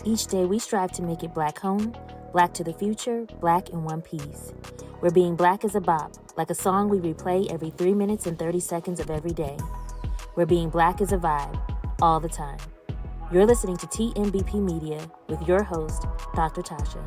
Each day we strive to make it Black home, Black to the future, Black in one piece. Where being Black is a bop, like a song we replay every 3 minutes and 30 seconds of every day. Where being Black is a vibe, all the time. You're listening to TMBP Media with your host, Dr. Tasha.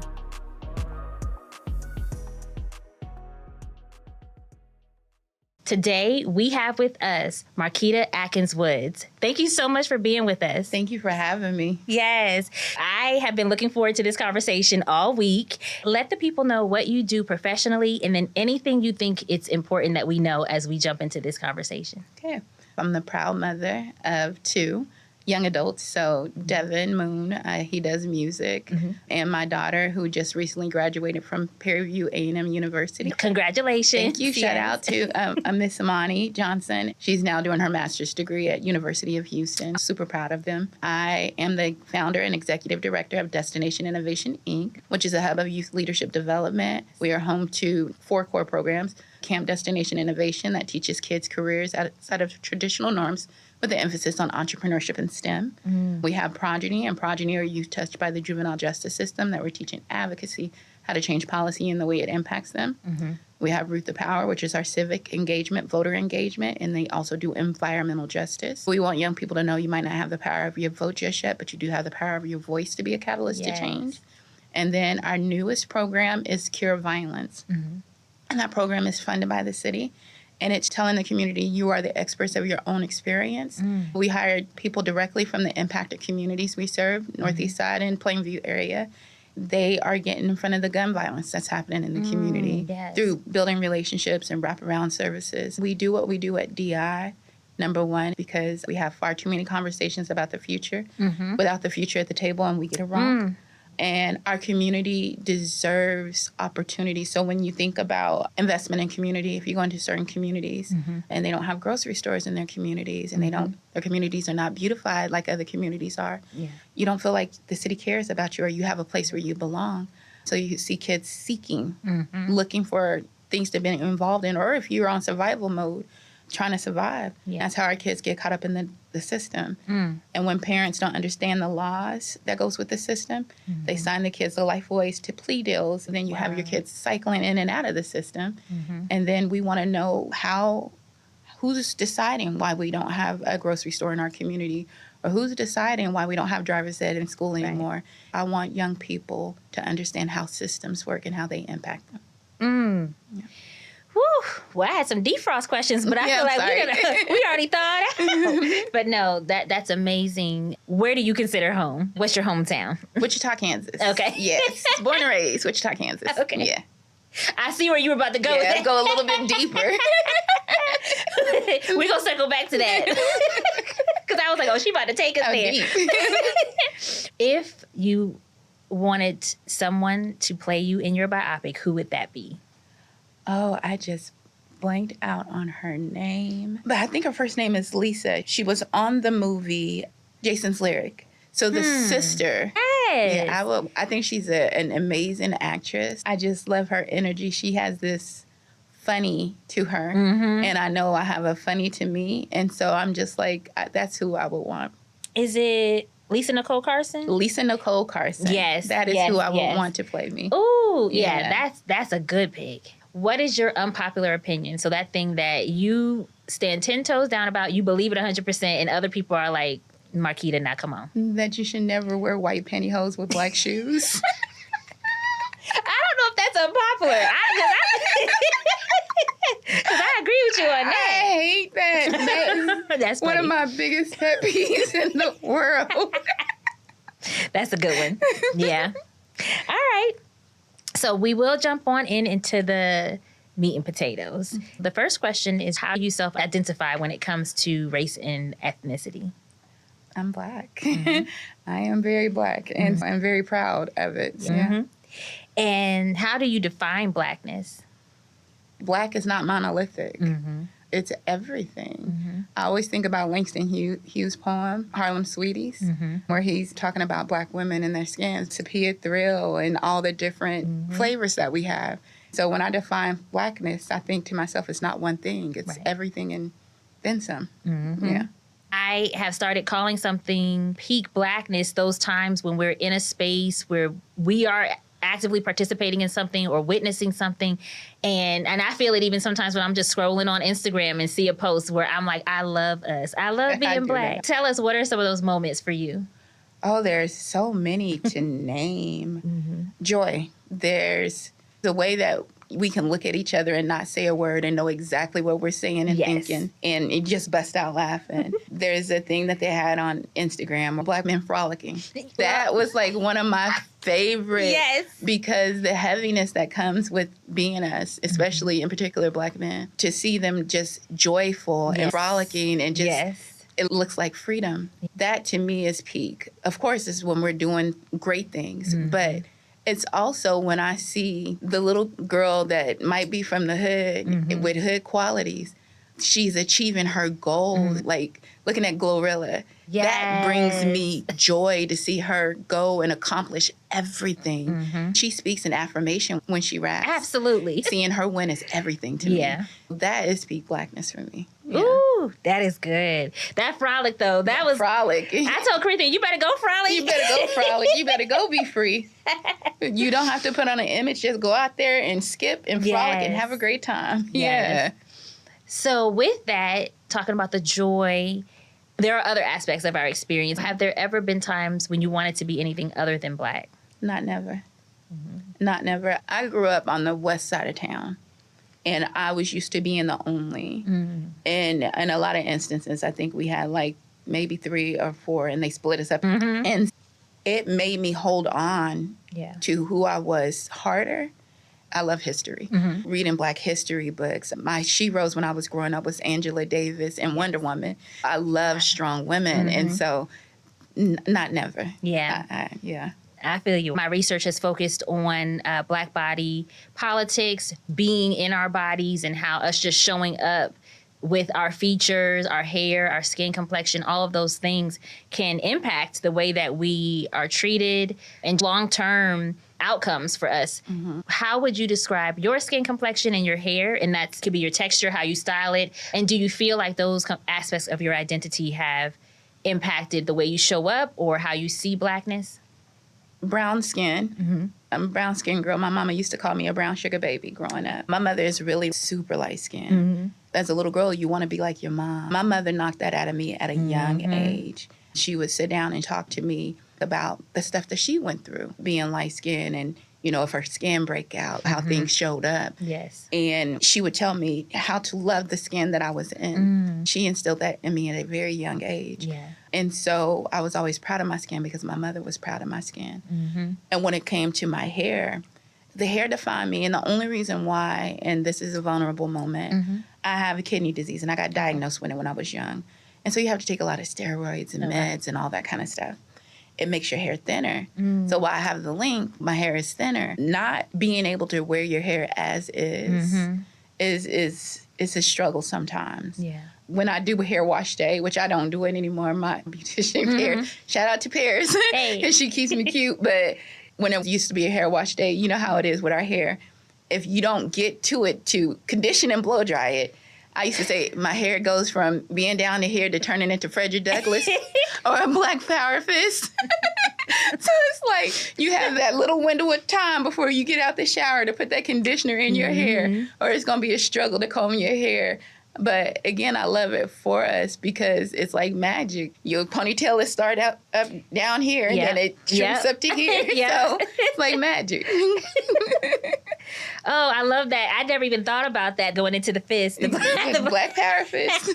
Today, we have with us Marquetta Atkins-Woods. Thank you so much for being with us. Thank you for having me. Yes, I have been looking forward to this conversation all week. Let the people know what you do professionally and then anything you think it's important that we know as we jump into this conversation. Okay. I'm the proud mother of 2 young adults. So Devin Moon, he does music, and my daughter who just recently graduated from Prairie View A&M University. Congratulations. Thank you. Shout out to Miss Amani Johnson. She's now doing her master's degree at University of Houston. Super proud of them. I am the founder and executive director of Destination Innovation, Inc., which is a hub of youth leadership development. We are home to 4 core programs. Camp Destination Innovation that teaches kids careers outside of traditional norms with an emphasis on entrepreneurship and STEM. We have Progeny, and Progeny are youth touched by the juvenile justice system that we're teaching advocacy, how to change policy and the way it impacts them. We have Root the Power, which is our civic engagement, voter engagement, and they also do environmental justice. We want young people to know you might not have the power of your vote just yet, but you do have the power of your voice to be a catalyst to change. And then our newest program is Cure Violence. And that program is funded by the city. And it's telling the community you are the experts of your own experience. We hired people directly from the impacted communities we serve, Northeast Side and Plainview area. They are getting in front of the gun violence that's happening in the community through building relationships and wraparound services. We do what we do at DI, number one, because we have far too many conversations about the future without the future at the table, and we get it wrong. And our community deserves opportunity. So when you think about investment in community, if you go into certain communities and they don't have grocery stores in their communities and their communities are not beautified like other communities are, you don't feel like the city cares about you or you have a place where you belong. So you see kids seeking, looking for things to be involved in, or if you're on survival mode, trying to survive. That's how our kids get caught up in the system. And when parents don't understand the laws that goes with the system, they sign the kids to life ways to plea deals. And then you have your kids cycling in and out of the system. And then we want to know who's deciding why we don't have a grocery store in our community, or who's deciding why we don't have driver's ed in school anymore. I want young people to understand how systems work and how they impact them. Whew. Well, I had some defrost questions, but I feel like we already thought out. But no, that's amazing. Where do you consider home? What's your hometown? Wichita, Kansas. Okay. Yes. Born and raised, Wichita, Kansas. Okay. Yeah. I see where you were about to go. Yeah, go a little bit deeper. We're going to circle back to that. Because I was like, she about to take us there. If you wanted someone to play you in your biopic, who would that be? Oh, I just blanked out on her name. But I think her first name is Lisa. She was on the movie Jason's Lyric. So the sister. Yes. Yeah, I think she's an amazing actress. I just love her energy. She has this funny to her. And I know I have a funny to me. And so I'm just like, that's who I would want. Is it Lisa Nicole Carson? Lisa Nicole Carson. Yes. That is who I would want to play me. Ooh, yeah. That's a good pick. What is your unpopular opinion? So that thing that you stand 10 toes down about, you believe it 100%, and other people are like, Marquetta, now come on. That you should never wear white pantyhose with black shoes. I don't know if that's unpopular. Because I agree with you on that. I hate that. That's one of my biggest pet peeves in the world. That's a good one. Yeah. All right. So we will jump on into the meat and potatoes. The first question is, how do you self-identify when it comes to race and ethnicity? I'm Black. I am very Black, and I'm very proud of it. Yeah. And how do you define Blackness? Black is not monolithic. It's everything. I always think about Langston Hughes' poem, Harlem Sweeties, where he's talking about Black women and their skins, Tapia Thrill, and all the different flavors that we have. So when I define Blackness, I think to myself, it's not one thing. It's everything and then some. Yeah. I have started calling something peak Blackness those times when we're in a space where we are actively participating in something or witnessing something. And I feel it even sometimes when I'm just scrolling on Instagram and see a post where I'm like, I love us. I love being Black. That. Tell us, what are some of those moments for you? Oh, there's so many to name. Joy. There's the way that we can look at each other and not say a word and know exactly what we're saying and thinking, and it just bust out laughing. There's a thing that they had on Instagram, Black men frolicking. That was like one of my favorites, because the heaviness that comes with being us, especially in particular Black men, to see them just joyful and frolicking and just it looks like freedom. That to me is peak. Of course, is when we're doing great things, but it's also when I see the little girl that might be from the hood with hood qualities, she's achieving her goals, like looking at Glorilla. That brings me joy to see her go and accomplish everything. She speaks in affirmation when she raps. Absolutely. Seeing her win is everything to me. That is peak Blackness for me. Ooh, that is good. That frolic, though, that was... Frolic. I told Corinthian, you better go frolic. You better go frolic. You better go be free. You don't have to put on an image. Just go out there and skip and frolic and have a great time. Yeah. So with that, talking about the joy, there are other aspects of our experience. Have there ever been times when you wanted to be anything other than Black? Not never. Not never. I grew up on the west side of town, and I was used to being the only. And in a lot of instances, I think we had like maybe 3 or 4, and they split us up. And it made me hold on to who I was harder. I love history. Reading Black history books. My sheroes when I was growing up was Angela Davis and Wonder Woman. I love strong women. And so, not never. I feel you. My research has focused on Black body politics, being in our bodies, and how us just showing up with our features, our hair, our skin complexion, all of those things can impact the way that we are treated and long-term outcomes for us. How would you describe your skin complexion and your hair? And that could be your texture, how you style it. And do you feel like those aspects of your identity have impacted the way you show up or how you see Blackness? Brown skin. I'm a brown skin girl. My mama used to call me a brown sugar baby growing up. My mother is really super light skinned. As a little girl, you want to be like your mom. My mother knocked that out of me at a young age. She would sit down and talk to me about the stuff that she went through, being light skinned and, you know, if her skin break out, how things showed up. And she would tell me how to love the skin that I was in. She instilled that in me at a very young age. And so I was always proud of my skin because my mother was proud of my skin. And when it came to my hair, the hair defined me. And the only reason why, and this is a vulnerable moment, I have a kidney disease and I got diagnosed with it when I was young. And so you have to take a lot of steroids and meds and all that kind of stuff. It makes your hair thinner. So while I have the length, my hair is thinner. Not being able to wear your hair as is a struggle sometimes. When I do a hair wash day, which I don't do it anymore, my beautician hair, shout out to Paris, because she keeps me cute. But when it used to be a hair wash day, you know how it is with our hair. If you don't get to it to condition and blow dry it, I used to say my hair goes from being down to here to turning into Frederick Douglass or a Black Power fist. So it's like you have that little window of time before you get out the shower to put that conditioner in your hair, or it's going to be a struggle to comb your hair. But again, I love it for us because it's like magic. Your ponytail is start up down here and then it shoots up to here. So it's like magic. Oh, I love that. I never even thought about that going into the fist. The Black Power fist.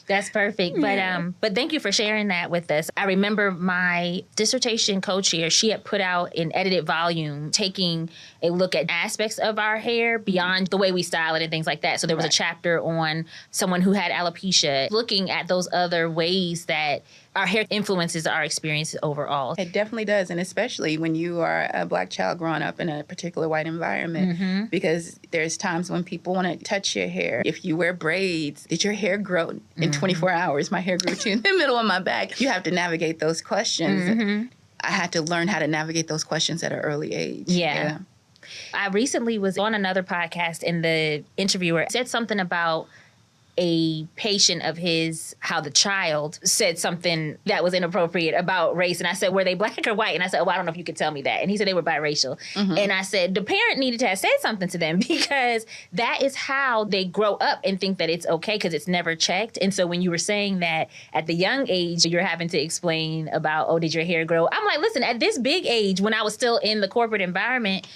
That's perfect. But thank you for sharing that with us. I remember my dissertation co-chair, she had put out an edited volume taking a look at aspects of our hair beyond the way we style it and things like that. So there was a chapter on someone who had alopecia, looking at those other ways that our hair influences our experiences overall. It definitely does, and especially when you are a Black child growing up in a particular white environment, because there's times when people want to touch your hair. If you wear braids, did your hair grow in 24 hours? My hair grew to the middle of my back. You have to navigate those questions. I had to learn how to navigate those questions at an early age. I recently was on another podcast, and the interviewer said something about a patient of his, how the child said something that was inappropriate about race. And I said, were they black or white? And I said, well, I don't know if you could tell me that. And he said they were biracial. And I said, the parent needed to have said something to them, because that is how they grow up and think that it's okay, because it's never checked. And so when you were saying that at the young age, you're having to explain about, oh, did your hair grow? I'm like, listen, at this big age, when I was still in the corporate environment,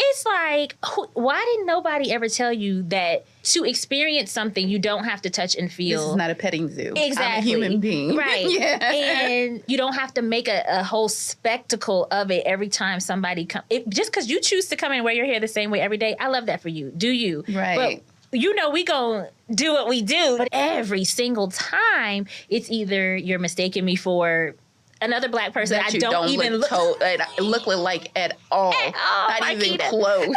it's like, why didn't nobody ever tell you that to experience something, you don't have to touch and feel? This is not a petting zoo. Exactly. I'm a human being. Right. Yeah. And you don't have to make a whole spectacle of it every time somebody comes. Just because you choose to come and wear your hair the same way every day, I love that for you. Do you? Right. But you know we gonna do what we do. But every single time, it's either you're mistaking me for another black person that I don't even look like at all. Not even close.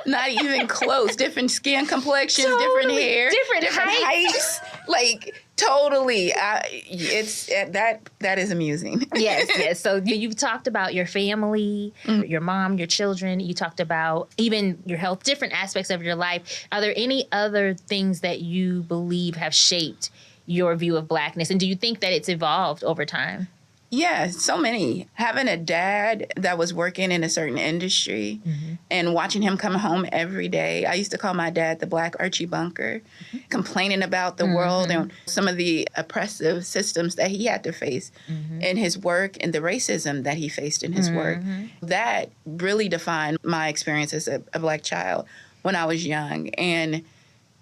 Not even close. Different skin complexions, different hair, different heights. Like totally. That is amusing. Yes. So you've talked about your family, your mom, your children. You talked about even your health, different aspects of your life. Are there any other things that you believe have shaped your view of blackness? And do you think that it's evolved over time? Yeah, so many. Having a dad that was working in a certain industry and watching him come home every day. I used to call my dad the Black Archie Bunker, complaining about the world and some of the oppressive systems that he had to face in his work and the racism that he faced in his work. That really defined my experience as a Black child when I was young. And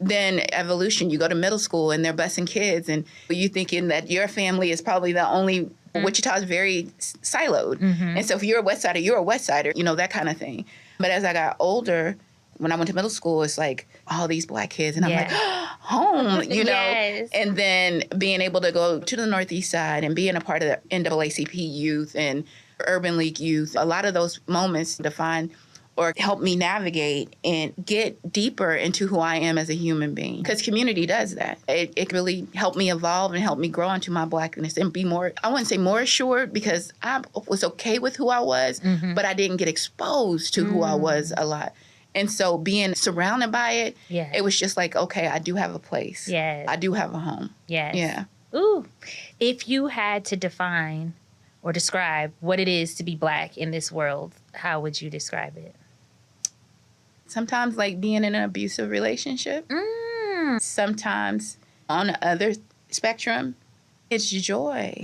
then evolution, you go to middle school and they're busing kids and you thinking that your family is probably the only. Wichita is very siloed. And so if you're a West Sider, you're a West Sider, that kind of thing. But as I got older, when I went to middle school, it's like all these Black kids. And I'm like, home, Yes. And then being able to go to the Northeast Side and being a part of the NAACP youth and Urban League youth, a lot of those moments define or help me navigate and get deeper into who I am as a human being. Because community does that. It really helped me evolve and helped me grow into my Blackness and be more, I wouldn't say more assured, because I was okay with who I was, but I didn't get exposed to who I was a lot. And so being surrounded by it, it was just like, okay, I do have a place. Yes. I do have a home. Yes. Yeah. Ooh. If you had to define or describe what it is to be Black in this world, how would you describe it? Sometimes like being in an abusive relationship. Sometimes on the other spectrum, it's joy.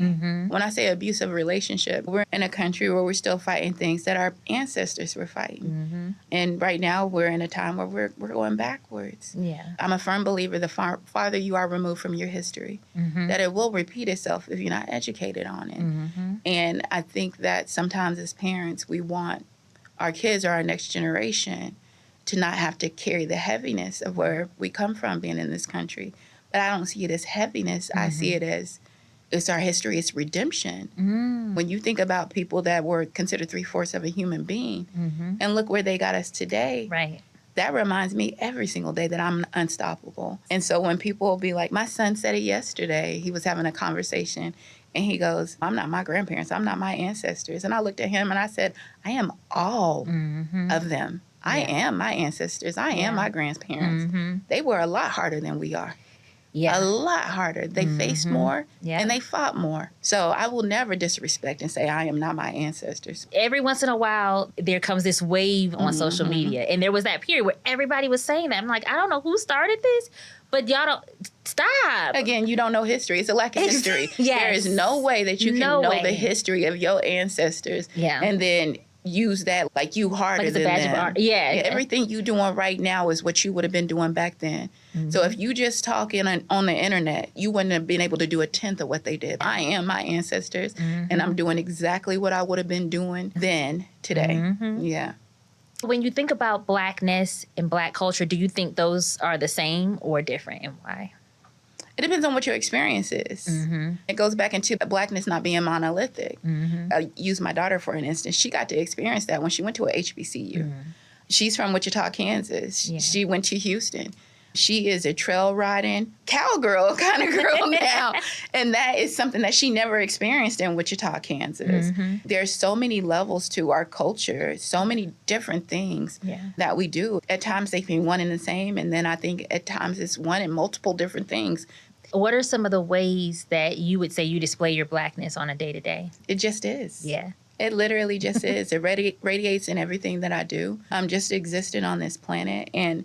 When I say abusive relationship, we're in a country where we're still fighting things that our ancestors were fighting. And right now we're in a time where we're going backwards. Yeah. I'm a firm believer the farther you are removed from your history, that it will repeat itself if you're not educated on it. And I think that sometimes as parents, we want our kids or our next generation to not have to carry the heaviness of where we come from being in this country. But I don't see it as heaviness. I see it as it's our history, it's redemption. When you think about people that were considered 3/4 of a human being and look where they got us today. Right. That reminds me every single day that I'm unstoppable. And so when people will be like, my son said it yesterday, he was having a conversation and he goes, I'm not my grandparents, I'm not my ancestors. And I looked at him and I said, I am all of them. I am my ancestors. I am my grandparents. They were a lot harder than we are. A lot harder. They faced more and they fought more. So I will never disrespect and say I am not my ancestors. Every once in a while, there comes this wave on social media. And there was that period where everybody was saying that. I'm like, I don't know who started this, but y'all don't stop. Again, you don't know history. It's a lack of history. There is no way that you can know the history of your ancestors and then use that like you harder like than them. Of Everything you doing right now is what you would have been doing back then. So if you just talking on the internet, you wouldn't have been able to do 1/10 of what they did. I am my ancestors, and I'm doing exactly what I would have been doing then, today. Yeah. When you think about Blackness and Black culture, do you think those are the same or different, and why? It depends on what your experience is. It goes back into Blackness not being monolithic. I use my daughter for an instance. She got to experience that when she went to a HBCU. She's from Wichita, Kansas. She went to Houston. She is a trail riding cowgirl kind of girl now. And that is something that she never experienced in Wichita, Kansas. There's so many levels to our culture, so many different things that we do. At times they can be one and the same. And then I think at times it's one and multiple different things. What are some of the ways that you would say you display your Blackness on a day-to-day? It just is. Yeah. It literally just is. It radiates in everything that I do. I'm just existing on this planet. And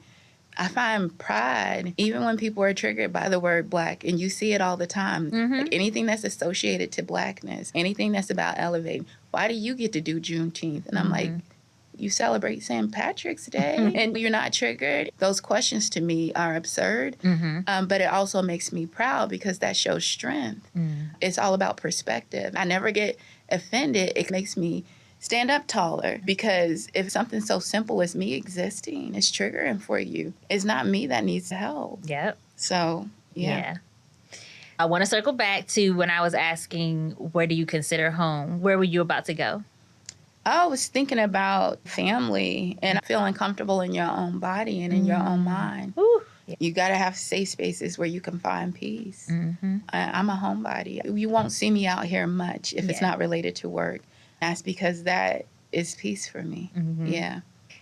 I find pride, even when people are triggered by the word Black, and you see it all the time. Like anything that's associated to Blackness, anything that's about elevating. Why do you get to do Juneteenth? And I'm like, you celebrate St. Patrick's Day and you're not triggered? Those questions to me are absurd, but it also makes me proud because that shows strength. It's all about perspective. I never get offended. It makes me stand up taller, because if something so simple as me existing is triggering for you, it's not me that needs help. Yep. So, yeah. I want to circle back to when I was asking, where do you consider home? Where were you about to go? I was thinking about family and feeling comfortable in your own body and in your own mind. Ooh. You got to have safe spaces where you can find peace. I'm a homebody. You won't see me out here much if it's not related to work. That's because that is peace for me. Yeah.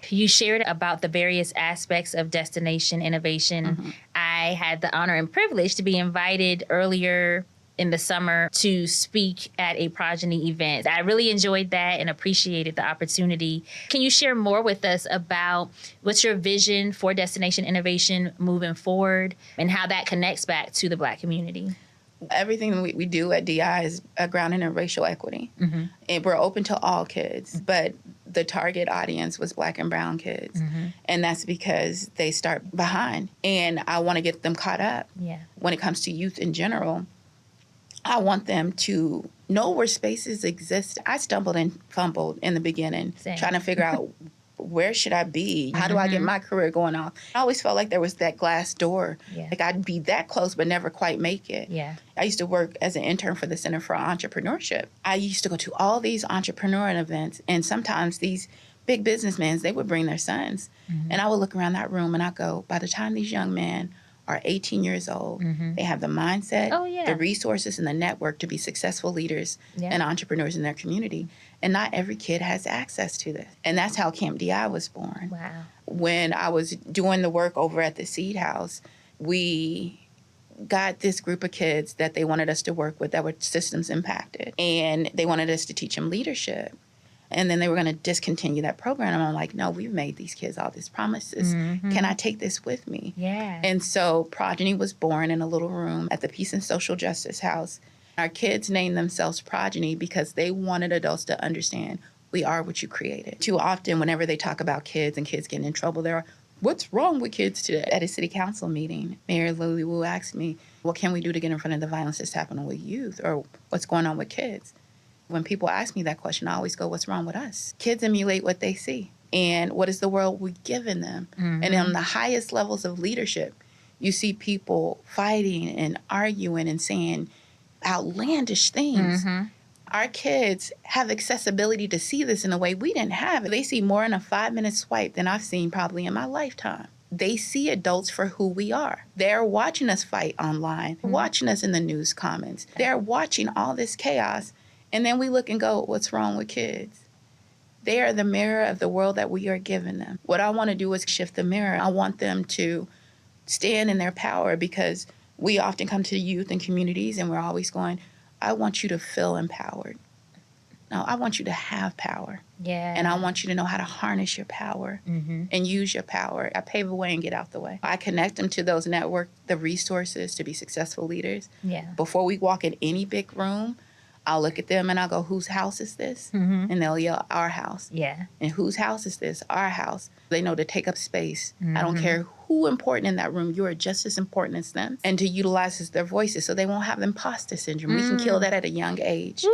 You shared about the various aspects of destination innovation. I had the honor and privilege to be invited earlier in the summer to speak at a Progeny event. I really enjoyed that and appreciated the opportunity. Can you share more with us about what's your vision for destination innovation moving forward and how that connects back to the Black community? Everything we do at DI is grounded in racial equity. And we're open to all kids, but the target audience was Black and brown kids. And that's because they start behind. And I want to get them caught up. When it comes to youth in general, I want them to know where spaces exist. I stumbled and fumbled in the beginning, trying to figure out where should I be? How do I get my career going off? I always felt like there was that glass door. Like I'd be that close but never quite make it. I used to work as an intern for the Center for Entrepreneurship. I used to go to all these entrepreneur events, and sometimes these big businessmen, they would bring their sons. And I would look around that room and I go, by the time these young men are 18 years old, they have the mindset, the resources, and the network to be successful leaders and entrepreneurs in their community. And not every kid has access to this. And that's how Camp DI was born. When I was doing the work over at the Seed House, we got this group of kids that they wanted us to work with that were systems impacted. And they wanted us to teach them leadership. And then they were going to discontinue that program. And I'm like, no, we've made these kids all these promises. Can I take this with me? And so Progeny was born in a little room at the Peace and Social Justice House. Our kids named themselves Progeny because they wanted adults to understand we are what you created. Too often, whenever they talk about kids and kids getting in trouble, they're, what's wrong with kids today? At a city council meeting, Mayor Lily Wu asked me, what can we do to get in front of the violence that's happening with youth, or what's going on with kids? When people ask me that question, I always go, what's wrong with us? Kids emulate what they see. And what is the world we've given them? And on the highest levels of leadership, you see people fighting and arguing and saying outlandish things. Our kids have accessibility to see this in a way we didn't have. They see more in a 5-minute swipe than I've seen probably in my lifetime. They see adults for who we are. They're watching us fight online, watching us in the news comments. They're watching all this chaos. And then we look and go, what's wrong with kids? They are the mirror of the world that we are giving them. What I want to do is shift the mirror. I want them to stand in their power, because we often come to youth and communities and we're always going, I want you to feel empowered. No, I want you to have power. And I want you to know how to harness your power and use your power. I pave the way and get out the way. I connect them to those network, the resources to be successful leaders. Before we walk in any big room, I'll look at them and I'll go, whose house is this? And they'll yell, our house. And whose house is this? Our house. They know to take up space. I don't care who important in that room. You are just as important as them. And to utilize their voices so they won't have imposter syndrome. We can kill that at a young age.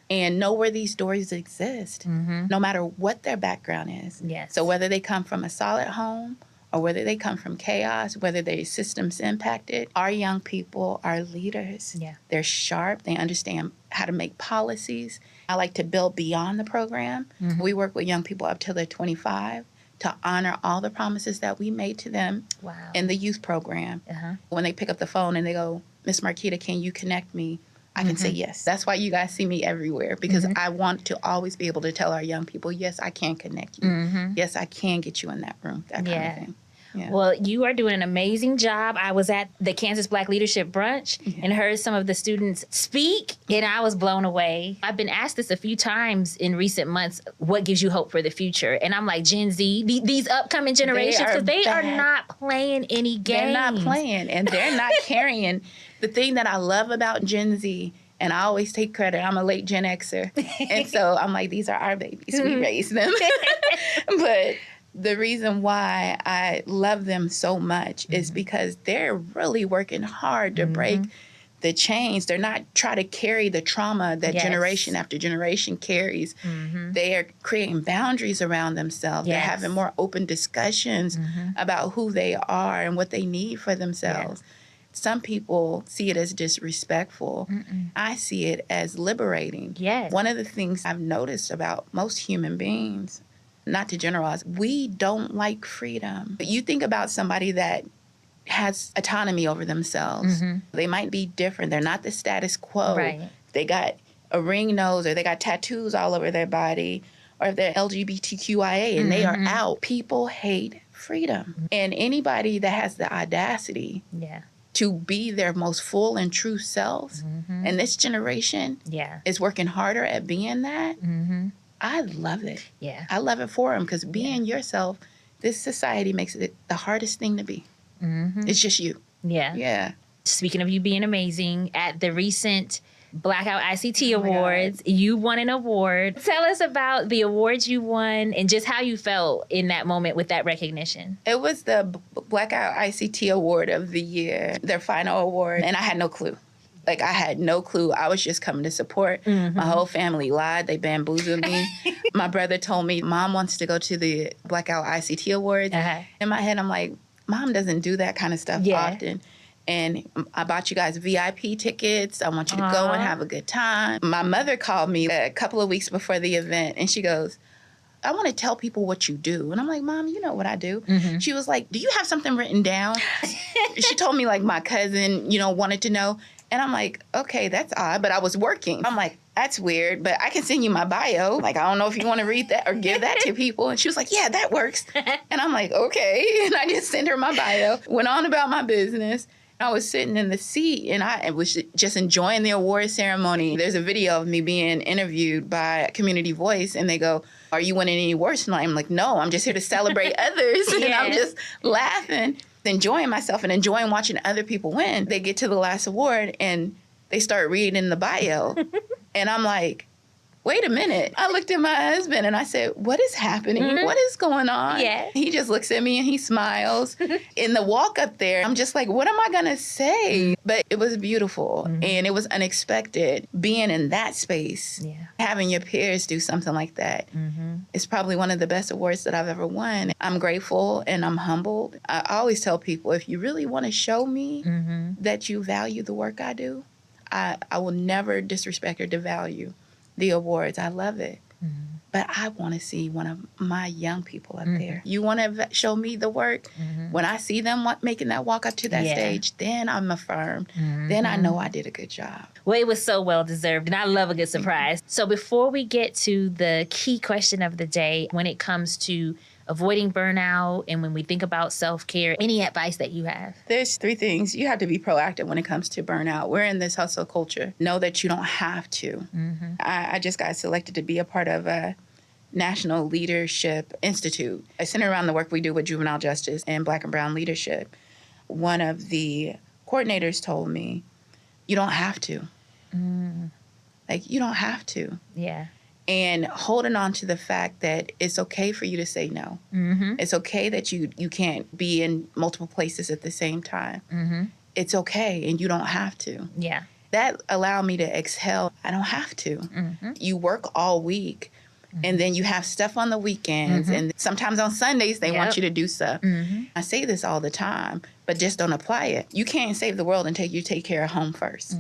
And know where these doors exist, no matter what their background is. So whether they come from a solid home or whether they come from chaos, whether they're systems impacted, our young people are leaders. They're sharp. They understand how to make policies. I like to build beyond the program. We work with young people up till they're 25 to honor all the promises that we made to them in the youth program. When they pick up the phone and they go, Miss Marquetta, can you connect me? I can say yes. That's why you guys see me everywhere, because I want to always be able to tell our young people, yes, I can connect you. Yes, I can get you in that room, that kind of thing. Yeah. Well, you are doing an amazing job. I was at the Kansas Black Leadership Brunch and heard some of the students speak, and I was blown away. I've been asked this a few times in recent months, what gives you hope for the future? And I'm like, Gen Z, these upcoming generations, because they are not playing any games. They're not playing, and they're not carrying. The thing that I love about Gen Z, and I always take credit, I'm a late Gen Xer, and so I'm like, these are our babies. We raised them. But the reason why I love them so much is because they're really working hard to break the chains. They're not trying to carry the trauma that generation after generation carries. They are creating boundaries around themselves. They're having more open discussions about who they are and what they need for themselves. Some people see it as disrespectful. I see it as liberating. One of the things I've noticed about most human beings, not to generalize, we don't like freedom. You think about somebody that has autonomy over themselves. They might be different. They're not the status quo. They got a ring nose, or they got tattoos all over their body, or if they're LGBTQIA and they are out. People hate freedom. And anybody that has the audacity to be their most full and true selves, and this generation is working harder at being that, I love it. I love it for them, because being yourself, this society makes it the hardest thing to be. It's just you. Speaking of you being amazing, at the recent Blackout ICT Awards, you won an award. Tell us about the awards you won and just how you felt in that moment with that recognition. It was the Blackout ICT Award of the year, their final award, and I had no clue. Like, I had no clue. I was just coming to support. My whole family lied. They bamboozled me. My brother told me, Mom wants to go to the Blackout ICT Awards. In my head, I'm like, Mom doesn't do that kind of stuff often. And I bought you guys VIP tickets. I want you to go and have a good time. My mother called me a couple of weeks before the event, and she goes, I want to tell people what you do. And I'm like, Mom, you know what I do. She was like, do you have something written down? She told me, like, my cousin, wanted to know. And I'm like, okay, that's odd, but I was working. I'm like, that's weird, but I can send you my bio. Like, I don't know if you want to read that or give that to people. And she was like, yeah, that works. And I'm like, okay. And I just sent her my bio, went on about my business. I was sitting in the seat, and I was just enjoying the award ceremony. There's a video of me being interviewed by Community Voice, and they go, are you winning any awards tonight? I'm like, no, I'm just here to celebrate others. And I'm just laughing, enjoying myself and enjoying watching other people win. They get to the last award, and they start reading the bio. And I'm like, wait a minute. I looked at my husband and I said, what is happening? What is going on? He just looks at me and he smiles. In the walk up there, I'm just like, what am I going to say? But it was beautiful and it was unexpected. Being in that space, having your peers do something like that is probably one of the best awards that I've ever won. I'm grateful and I'm humbled. I always tell people, if you really want to show me that you value the work I do, I will never disrespect or devalue the awards. I love it. But I want to see one of my young people up there. You want to show me the work? When I see them making that walk up to that stage, then I'm affirmed. Then I know I did a good job. Well, it was so well deserved, and I love a good surprise. So before we get to the key question of the day, when it comes to avoiding burnout and when we think about self-care, any advice that you have? There's 3 things. You have to be proactive when it comes to burnout. We're in this hustle culture. Know that you don't have to. I just got selected to be a part of a National Leadership Institute. I center around the work we do with juvenile justice and Black and brown leadership. One of the coordinators told me, you don't have to. Like, you don't have to. And holding on to the fact that it's okay for you to say no. It's okay that you can't be in multiple places at the same time. It's okay, and you don't have to. That allowed me to exhale. I don't have to. You work all week, And then you have stuff on the weekends. And sometimes on Sundays, they want you to do stuff. I say this all the time, but just don't apply it. You can't save the world until you take care of home first.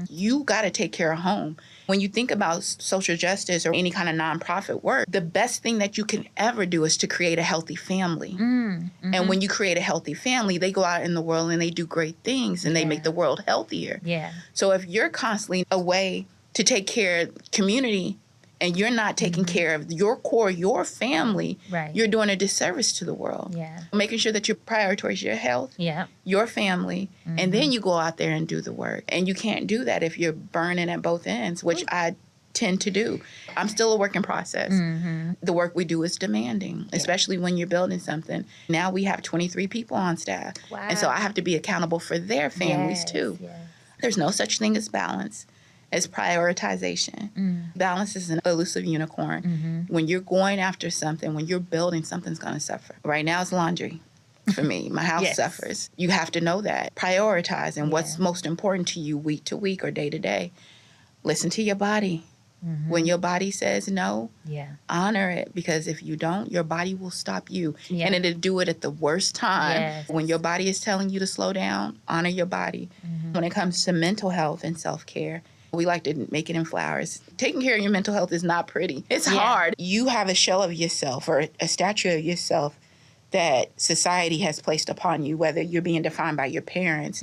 You got to take care of home. When you think about social justice or any kind of nonprofit work, the best thing that you can ever do is to create a healthy family. And when you create a healthy family, they go out in the world and they do great things and they make the world healthier. So if you're constantly away to take care of community and you're not taking care of your core, your family, you're doing a disservice to the world. Making sure that you prioritize your health, your family, and then you go out there and do the work. And you can't do that if you're burning at both ends, which I tend to do. I'm still a work in process. The work we do is demanding, especially when you're building something. Now we have 23 people on staff. And so I have to be accountable for their families too. There's no such thing as balance. It's prioritization. Balance is an elusive unicorn. When you're going after something, when you're building, something's going to suffer. Right now it's laundry for me. My house suffers. You have to know that. Prioritize and what's most important to you week to week or day to day. Listen to your body. When your body says no, honor it, because if you don't, your body will stop you. And it'll do it at the worst time. When your body is telling you to slow down, honor your body. When it comes to mental health and self-care, we like to make it in flowers. Taking care of your mental health is not pretty. It's hard. You have a shell of yourself or a statue of yourself that society has placed upon you, whether you're being defined by your parents,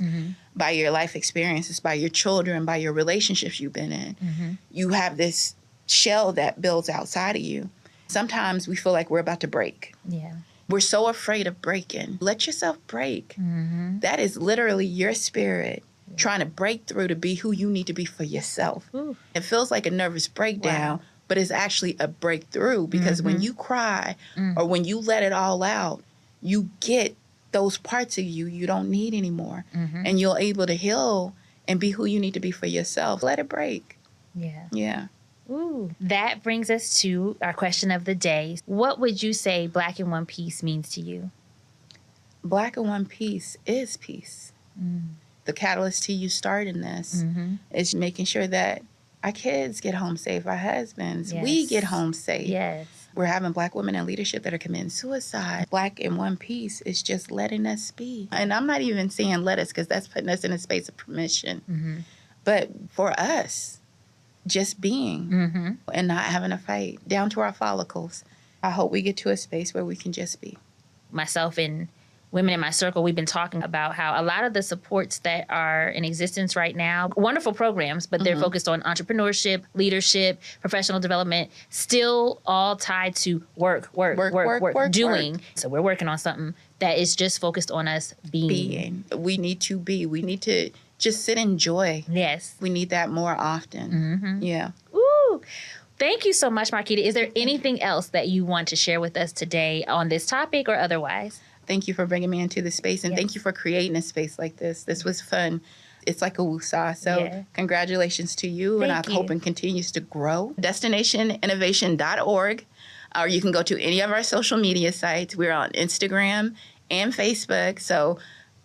by your life experiences, by your children, by your relationships you've been in. You have this shell that builds outside of you. Sometimes we feel like we're about to break. We're so afraid of breaking. Let yourself break. That is literally your spirit trying to break through to be who you need to be for yourself. It feels like a nervous breakdown, but it's actually a breakthrough, because when you cry or when you let it all out, you get those parts of you you don't need anymore. And you're able to heal and be who you need to be for yourself. Let it break. Ooh. That brings us to our question of the day. What would you say Black in One Piece means to you? Black in One Piece is peace. The catalyst to you starting this is making sure that our kids get home safe, our husbands, we get home safe. We're having Black women in leadership that are committing suicide. Black in One Piece is just letting us be. And I'm not even saying let us, because that's putting us in a space of permission. But for us, just being and not having a fight, down to our follicles. I hope we get to a space where we can just be. Myself and women in my circle, we've been talking about how a lot of the supports that are in existence right now, wonderful programs, but they're focused on entrepreneurship, leadership, professional development, still all tied to work, doing. So we're working on something that is just focused on us being. We need to be. We need to just sit in joy. We need that more often. Ooh. Thank you so much, Marquetta. Is there anything else that you want to share with us today on this topic or otherwise? Thank you for bringing me into this space, and thank you for creating a space like this. This was fun. It's like a woosah. So congratulations to you, and I hope it continues to grow. DestinationInnovation.org, or you can go to any of our social media sites. We're on Instagram and Facebook. So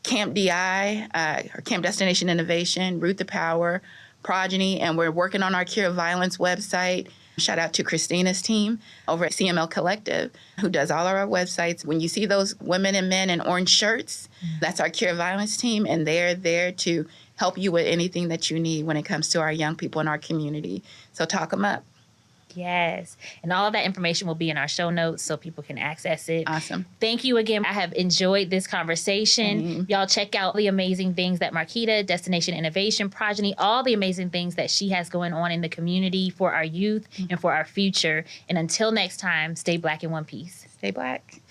Camp DI, or Camp Destination Innovation, Root the Power, Progeny, and we're working on our Cure of Violence website. Shout out to Christina's team over at CML Collective, who does all of our websites. When you see those women and men in orange shirts, that's our Cure Violence team, and they're there to help you with anything that you need when it comes to our young people in our community. So talk them up. Yes. And all of that information will be in our show notes so people can access it. Awesome. Thank you again. I have enjoyed this conversation. Y'all check out the amazing things that Marquetta, Destination Innovation, Progeny, all the amazing things that she has going on in the community for our youth and for our future. And until next time, stay Black in One Piece. Stay Black.